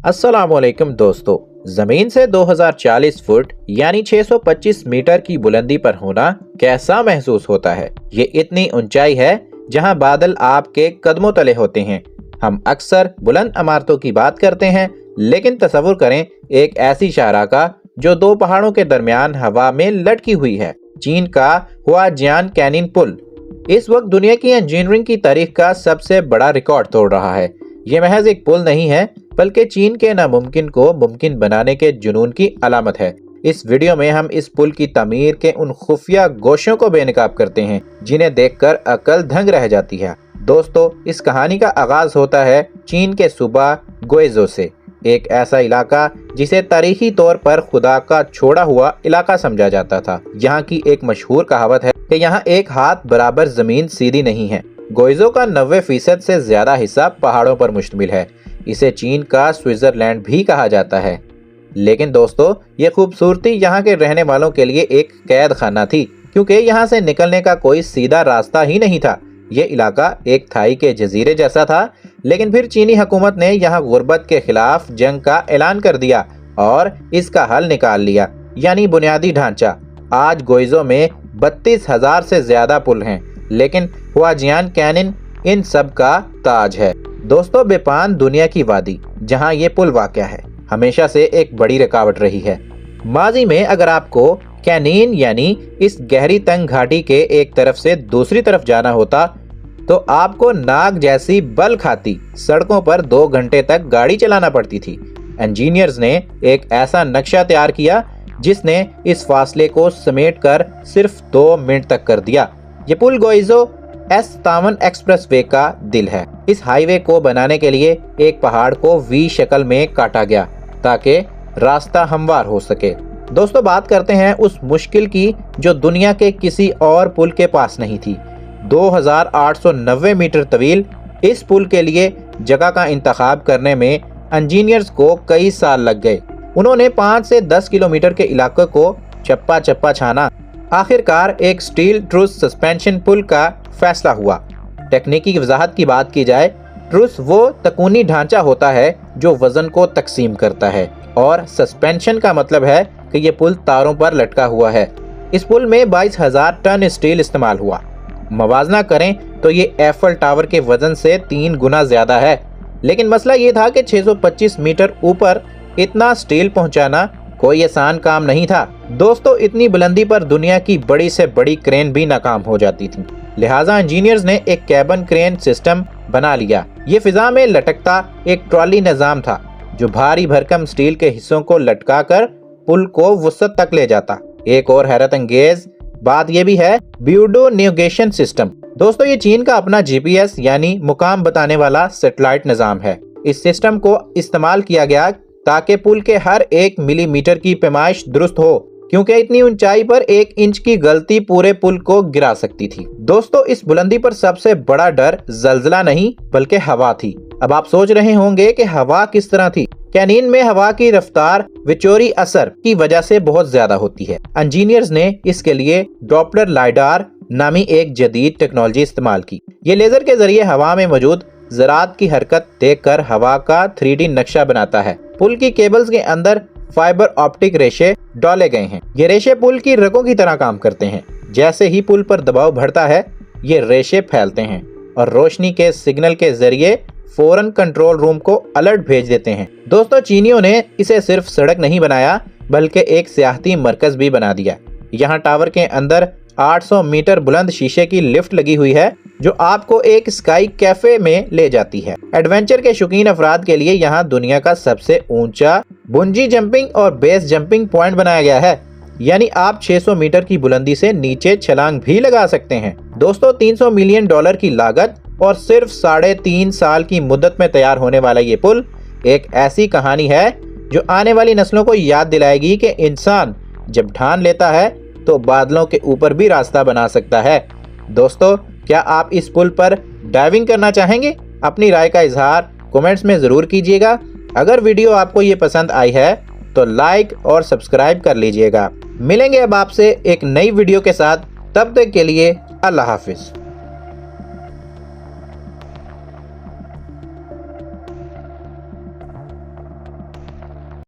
अस्सलामुअलैकुम दोस्तों, जमीन से 2040 फुट यानी 625 मीटर की बुलंदी पर होना कैसा महसूस होता है। ये इतनी ऊंचाई है जहां बादल आपके कदमों तले होते हैं। हम अक्सर बुलंद इमारतों की बात करते हैं, लेकिन तसव्वुर करें एक ऐसी शाहराह का जो दो पहाड़ों के दरमियान हवा में लटकी हुई है। चीन का हुआजियान कैनिन पुल इस वक्त दुनिया की इंजीनियरिंग की तारीख का सबसे बड़ा रिकॉर्ड तोड़ रहा है। ये महज एक पुल नहीं है, बल्कि चीन के नामुमकिन को मुमकिन बनाने के जुनून की अलामत है। इस वीडियो में हम इस पुल की तामीर के उन खुफिया गोशों को बेनकाब करते हैं जिन्हें देखकर अकल दंग रह जाती है। दोस्तों, इस कहानी का आगाज होता है चीन के सूबा ग्वेज़ो से, एक ऐसा इलाका जिसे तारीखी तौर पर खुदा का छोड़ा हुआ इलाका समझा जाता था। यहाँ की एक मशहूर कहावत है कि यहाँ एक हाथ बराबर जमीन सीधी नहीं है। ग्वेज़ो का 90% से ज्यादा हिस्सा पहाड़ों पर मुश्तमिल है। इसे चीन का स्विट्जरलैंड भी कहा जाता है। लेकिन दोस्तों, ये खूबसूरती यहाँ के रहने वालों के लिए एक कैद खाना थी, क्योंकि यहाँ से निकलने का कोई सीधा रास्ता ही नहीं था। ये इलाका एक थाई के जजीरे जैसा था, लेकिन फिर चीनी हुकूमत ने यहाँ गुर्बत के खिलाफ जंग का ऐलान कर दिया और इसका हल निकाल लिया, यानी बुनियादी ढांचा। आज ग्वेज़ो में 32,000 से ज्यादा पुल हैं, लेकिन हुआजियान कैनिन इन सब का ताज है। दोस्तों, बेपान दुनिया की वादी जहां ये पुल वाक़या है, हमेशा से एक बड़ी रुकावट रही है। माजी में अगर आपको कैनिन यानी इस गहरी तंग घाटी के एक तरफ से दूसरी तरफ जाना होता तो आपको नाग जैसी बल खाती सड़कों पर 2 घंटे तक गाड़ी चलाना पड़ती थी। इंजीनियर्स ने एक ऐसा नक्शा तैयार किया जिसने इस फासले को समेटकर सिर्फ 2 मिनट तक कर दिया। ये पुल ग्वेज़ो S53 एक्सप्रेसवे का दिल है। इस हाईवे को बनाने के लिए एक पहाड़ को वी शक्ल में काटा गया ताकि रास्ता हमवार हो सके। दोस्तों, बात करते हैं उस मुश्किल की जो दुनिया के किसी और पुल के पास नहीं थी। 2890 मीटर तवील इस पुल के लिए जगह का इंतखाब करने में इंजीनियर्स को कई साल लग गए। उन्होंने 5 से 10 किलोमीटर के इलाके को चप्पा चप्पा छाना। आखिरकार एक स्टील ट्रूस सस्पेंशन पुल का फैसला हुआ। टेक्निकी वजाहत की बात की जाए, ट्रूस वो तकूनी ढांचा होता है जो वजन को तकसीम करता है, और सस्पेंशन का मतलब है कि ये पुल तारों पर लटका हुआ है। इस पुल में 22,000 टन स्टील इस्तेमाल हुआ। मवाजना करें तो ये एफल टावर के वजन से 3 गुना ज्यादा है। लेकिन मसला ये था कि 625 मीटर ऊपर इतना स्टील पहुंचाना कोई आसान काम नहीं था। दोस्तों, इतनी बुलंदी पर दुनिया की बड़ी से बड़ी क्रेन भी नाकाम हो जाती थी। लिहाजा इंजीनियर्स ने एक कैबन क्रेन सिस्टम बना लिया। ये फिजा में लटकता एक ट्रॉली निजाम था जो भारी भरकम स्टील के हिस्सों को लटकाकर पुल को वसत तक ले जाता। एक और हैरत अंगेज बात यह भी है ब्यूडो नेविगेशन सिस्टम। दोस्तों, ये चीन का अपना GPS यानी मुकाम बताने वाला सैटेलाइट निजाम है। इस सिस्टम को इस्तेमाल किया गया ताकि पुल के हर 1 मिलीमीटर की पैमाइश दुरुस्त हो, क्योंकि इतनी ऊंचाई पर 1 इंच की गलती पूरे पुल को गिरा सकती थी। दोस्तों, इस बुलंदी पर सबसे बड़ा डर जलजला नहीं बल्कि हवा थी। अब आप सोच रहे होंगे कि हवा किस तरह थी। कैनिन में हवा की रफ्तार विचोरी असर की वजह से बहुत ज्यादा होती है। इंजीनियर्स ने इसके लिए डॉपलर लाइडार नामी एक जदीद टेक्नोलॉजी इस्तेमाल की। ये लेजर के जरिए हवा में मौजूद ज़रात की हरकत देखकर हवा का 3D नक्शा बनाता है। पुल की केबल्स के अंदर फाइबर ऑप्टिक रेशे डाले गए हैं। ये रेशे पुल की रगों की तरह काम करते हैं। जैसे ही पुल पर दबाव बढ़ता है, ये रेशे फैलते हैं और रोशनी के सिग्नल के जरिए फौरन कंट्रोल रूम को अलर्ट भेज देते हैं। दोस्तों, चीनियों ने इसे सिर्फ सड़क नहीं बनाया बल्कि एक सियाहती मरकज भी बना दिया। यहाँ टावर के अंदर 800 मीटर बुलंद शीशे की लिफ्ट लगी हुई है जो आपको एक स्काई कैफे में ले जाती है। एडवेंचर के शौकीन अफराद के लिए यहाँ दुनिया का सबसे ऊंचा बुंजी जंपिंग और बेस जंपिंग पॉइंट बनाया गया है, यानी आप 600 मीटर की बुलंदी से नीचे छलांग भी लगा सकते हैं। दोस्तों, $300 मिलियन की लागत और सिर्फ 3.5 साल की मुद्दत में तैयार होने वाला ये पुल एक ऐसी कहानी है जो आने वाली नस्लों को याद दिलाएगी कि इंसान जब ठान लेता है तो बादलों के ऊपर भी रास्ता बना सकता है। दोस्तों, क्या आप इस पुल पर डाइविंग करना चाहेंगे? अपनी राय का इजहार कमेंट्स में जरूर कीजिएगा। अगर वीडियो आपको ये पसंद आई है तो लाइक और सब्सक्राइब कर लीजिएगा। मिलेंगे अब आपसे एक नई वीडियो के साथ, तब तक के लिए अल्लाह हाफिज।